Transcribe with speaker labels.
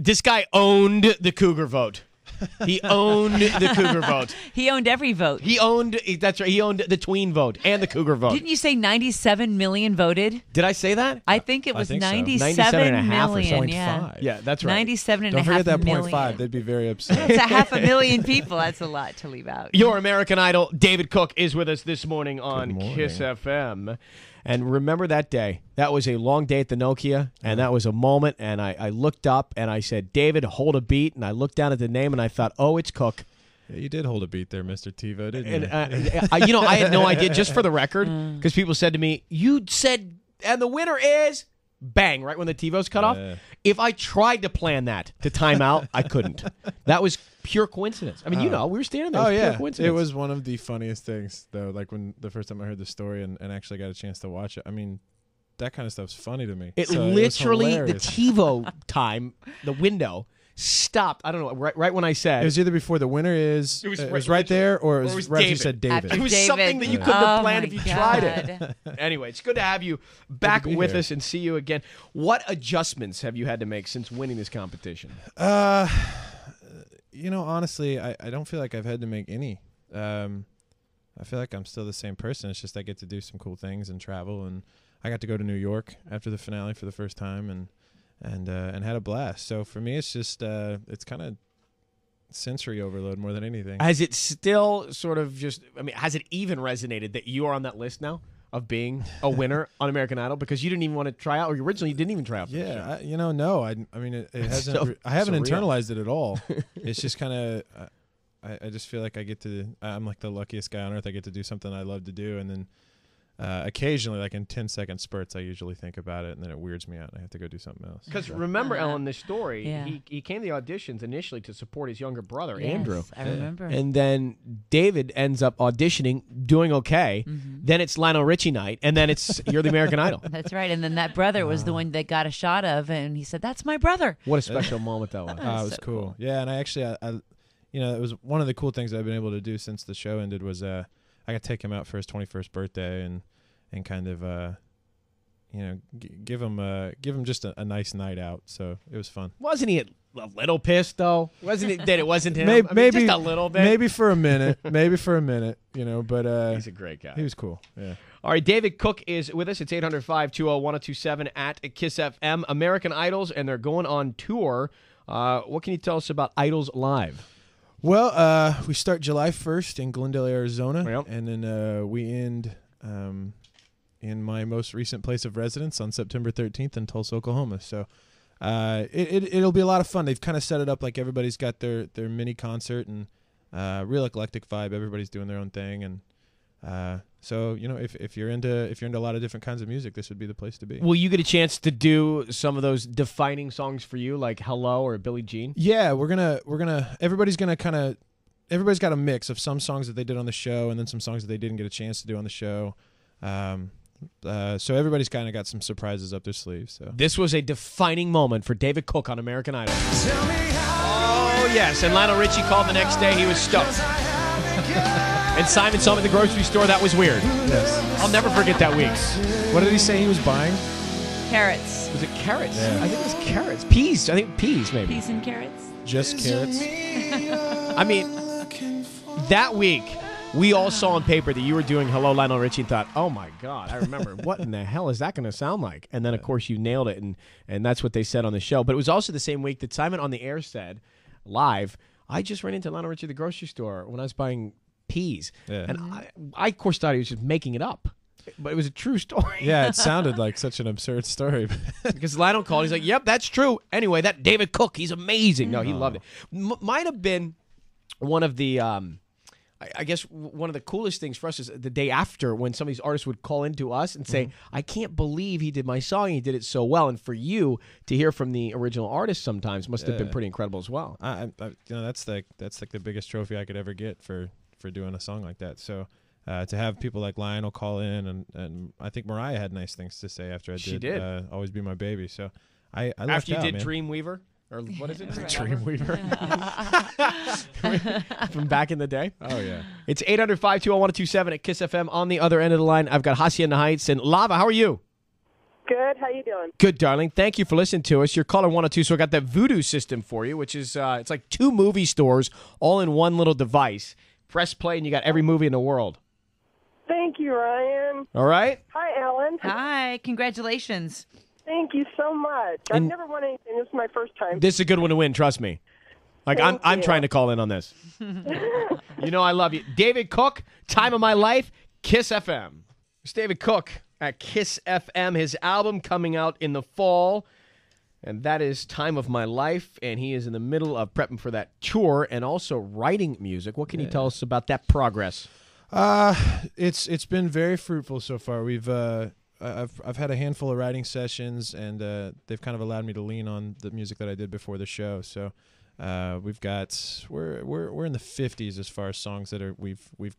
Speaker 1: This guy owned the Cougar vote. He owned the Cougar vote.
Speaker 2: He owned every vote.
Speaker 1: That's right. He owned the tween vote and the Cougar vote.
Speaker 2: Didn't you say 97 million voted?
Speaker 1: Did I say that?
Speaker 2: I think it was 97
Speaker 1: 97.5 or
Speaker 2: million.
Speaker 1: Yeah. Yeah, that's right.
Speaker 2: 97 and
Speaker 3: Don't
Speaker 2: a half
Speaker 3: forget that
Speaker 2: million.
Speaker 3: 0.5. They'd be very upset.
Speaker 2: It's a 500,000 people. That's a lot to leave out.
Speaker 1: Your American Idol, David Cook, is with us this morning on
Speaker 3: morning.
Speaker 1: Kiss FM. And remember that day. That was a long day at the Nokia, and that was a moment, and I looked up, and I said, David, hold a beat, and I looked down at the name, and I thought, oh, it's Cook.
Speaker 3: Yeah, you did hold a beat there, Mr. TiVo, didn't you?
Speaker 1: And, I had no idea, just for the record, because people said to me, you said, and the winner is... Bang, right when the TiVo's cut off. If I tried to plan that to time out, I couldn't. That was pure coincidence. I mean, we were standing there. It was pure coincidence.
Speaker 3: It was one of the funniest things, though, like when the first time I heard the story and actually got a chance to watch it. I mean, that kind of stuff's funny to me.
Speaker 1: It literally, the TiVo time, the window, stopped. I don't know, right when I said.
Speaker 3: It was either before the winner is, it was right there, or it was right after you said David.
Speaker 1: It was
Speaker 2: David.
Speaker 1: Something that you couldn't have planned if you tried it. Anyway, it's good to have you back with us and see you again. What adjustments have you had to make since winning this competition?
Speaker 3: Honestly, I don't feel like I've had to make any. I feel like I'm still the same person. It's just I get to do some cool things and travel, and I got to go to New York after the finale for the first time, and had a blast. So for me, it's just it's kind of sensory overload more than anything.
Speaker 1: Has it still sort of just? I mean, has it even resonated that you are on that list now of being a winner on American Idol because you didn't even want to try out, or originally you didn't even try out?
Speaker 3: Yeah, no. I mean, it hasn't.
Speaker 1: So
Speaker 3: I haven't
Speaker 1: surreal.
Speaker 3: internalized it at all. It's just kind of. I just feel like I get to. I'm like the luckiest guy on earth. I get to do something I love to do, and then. Occasionally, like in 10-second spurts, I usually think about it, and then it weirds me out, and I have to go do something else.
Speaker 1: Because remember, Ellen, this story, he came to the auditions initially to support his younger brother, Andrew.
Speaker 2: I remember.
Speaker 1: And then David ends up auditioning, doing okay. Then it's Lionel Richie night, and then it's You're the American Idol.
Speaker 2: That's right. And then that brother was the one that got a shot of, and he said, "That's my brother."
Speaker 1: What a special moment that was.
Speaker 3: It was so cool. Yeah, and I actually, it was one of the cool things I've been able to do since the show ended was I got to take him out for his 21st birthday and kind of, give him just a nice night out. So it was fun.
Speaker 1: Wasn't he a little pissed though? Wasn't it that it wasn't him?
Speaker 3: Maybe
Speaker 1: just a little bit.
Speaker 3: Maybe for a minute. But
Speaker 1: he's a great guy.
Speaker 3: He was cool. Yeah.
Speaker 1: All right, David Cook is with us. It's 800-520-1027 at Kiss FM. American Idols, and they're going on tour. What can you tell us about Idols Live?
Speaker 3: Well, we start July 1st in Glendale, Arizona,
Speaker 1: Yep.
Speaker 3: and then we end in my most recent place of residence on September 13th in Tulsa, Oklahoma. So it'll be a lot of fun. They've kind of set it up like everybody's got their mini concert and real eclectic vibe. Everybody's doing their own thing, and so if you're into a lot of different kinds of music, this would be the place to be.
Speaker 1: Will you get a chance to do some of those defining songs for you, like "Hello" or "Billie Jean"?
Speaker 3: Yeah, everybody's got a mix of some songs that they did on the show and then some songs that they didn't get a chance to do on the show. So everybody's kind of got some surprises up their sleeves. So
Speaker 1: This was a defining moment for David Cook on American Idol. Oh, yes. And Lionel Richie called the next day. He was stoked. And Simon saw him at the grocery store. That was weird.
Speaker 3: yes.
Speaker 1: I'll never forget that week.
Speaker 3: What did he say he was buying?
Speaker 2: Carrots.
Speaker 1: Was it carrots?
Speaker 3: Yeah.
Speaker 1: I think it was carrots. Peas. I think peas, maybe.
Speaker 2: Peas and carrots.
Speaker 3: Just carrots.
Speaker 1: I mean, that week, we all saw on paper that you were doing Hello, Lionel Richie, and thought, oh, my God, I remember. What in the hell is that going to sound like? And then, of course, you nailed it, and that's what they said on the show. But it was also the same week that Simon on the air said, live, I just ran into Lionel Richie at the grocery store when I was buying peas.
Speaker 3: Yeah.
Speaker 1: And I, of course, thought he was just making it up. But it was a true story.
Speaker 3: Yeah, it sounded like such an absurd story.
Speaker 1: Because Lionel called. He's like, yep, that's true. Anyway, that David Cook, he's amazing. No, he loved it. Might have been one of the, I guess, one of the coolest things for us is the day after when some of these artists would call into us and say, I can't believe he did my song. He did it so well. And for you to hear from the original artist sometimes must have been pretty incredible as well.
Speaker 3: That's like the biggest trophy I could ever get for doing a song like that. So to have people like Lionel call in, and I think Mariah had nice things to say after I did.
Speaker 1: She did.
Speaker 3: Always Be My Baby. So I
Speaker 1: After you
Speaker 3: out,
Speaker 1: did
Speaker 3: man.
Speaker 1: Dreamweaver? Or what is it?
Speaker 3: Dreamweaver.
Speaker 1: From back in the day?
Speaker 3: Oh, yeah.
Speaker 1: It's 800-520-1027 at Kiss FM. On the other end of the line, I've got Hacienda Heights and Lava. How are you?
Speaker 4: Good. How you doing?
Speaker 1: Good, darling. Thank you for listening to us. You're caller 102, so I got that Voodoo system for you, which is it's like 2 movie stores all in one little device. Press play, and you got every movie in the world.
Speaker 4: Thank you, Ryan.
Speaker 1: All right?
Speaker 4: Hi, Ellen.
Speaker 2: Hi, congratulations.
Speaker 4: Thank you so much. I've never won anything. This is my first time.
Speaker 1: This is a good one to win, trust me. Like,
Speaker 4: Thank
Speaker 1: I'm
Speaker 4: you.
Speaker 1: trying to call in on this. You know I love you. David Cook, Time of My Life, Kiss FM. It's David Cook at Kiss FM. His album coming out in the fall, and that is Time of My Life, and he is in the middle of prepping for that tour and also writing music. What can you tell us about that progress?
Speaker 3: It's been very fruitful so far. I've had a handful of writing sessions, and they've kind of allowed me to lean on the music that I did before the show. So we're in the 50s as far as songs that we've got.